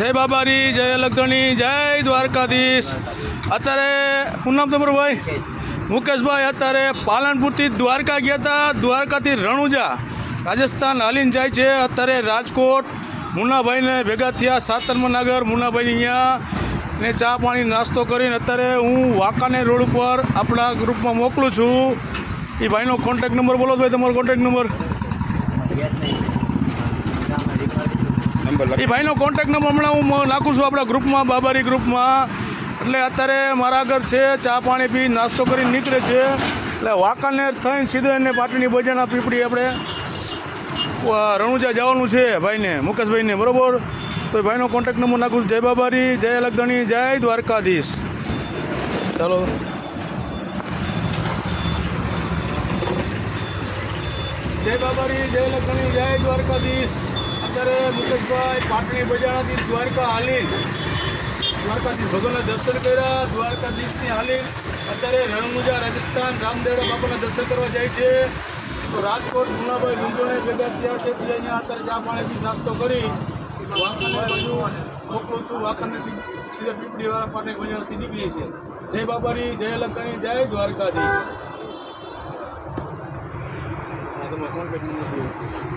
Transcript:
જય બાબારી, જય લગધણી, જય દ્વારકાધીશ। અત્યારે શું નામ તમારું ભાઈ? મુકેશભાઈ અત્યારે પાલનપુરથી દ્વારકા ગયા હતા। દ્વારકાથી રણુજા રાજસ્થાન હાલીને જાય છે। અત્યારે રાજકોટ મુન્નાભાઈને ભેગા થયા સાતરમનગર મુન્નાભાઈ અહીંયા ને ચા પાણી નાસ્તો કરીને અત્યારે હું વાંકાનેર રોડ ઉપર આપણા ગ્રુપમાં મોકલું છું। એ ભાઈનો કોન્ટેક્ટ નંબર બોલો ભાઈ, તમારો કોન્ટેક્ટ નંબર? એ ભાઈનો કોન્ટેક્ટ નંબર હમણાં હું નાખું છું આપણા ગ્રુપમાં, બાબારી ગ્રુપમાં। એટલે અત્યારે મારા આગળ છે, ચા પાણી પી નાસ્તો કરીને નીકળે છે। એટલે વાંકાનેર થઈને સીધો એને પાટણી બજારના પીપળી આપણે રણુજા જવાનું છે ભાઈને, મુકેશભાઈને, બરાબર? તો ભાઈનો કોન્ટેક્ટ નંબર નાખું છું। જય બાબારી, જય લગધણી, જય દ્વારકાધીશ। ચાલો, જય બાબારી, જય લગધણી, જય દ્વારકાધીશ। અત્યારે મુકેશભાઈ પાટણી બજારથી દ્વારકા હાલી, દ્વારકાધીશ ભગવાનના દર્શન કર્યા, દ્વારકાધીશથી હાલી અત્યારે રણુજા રાજસ્થાન રામદેવડા બાપાના દર્શન કરવા જાય છે। તો રાજકોટ મુન્નાભાઈ લીંબોને ભેગા થયા છે, તે અહીંયા અત્યારે ચા પાણીથી નાસ્તો કરી વાંકાનેર બાજુ મોકલું છું। વાંકાનેરથી સીધા પીપળીવાળા પાટણી બજારથી નીકળી છે। જય બાબારી, જય લગધણી, જય દ્વારકાધીશ। તમારો કોન્ટેક્ટ નંબર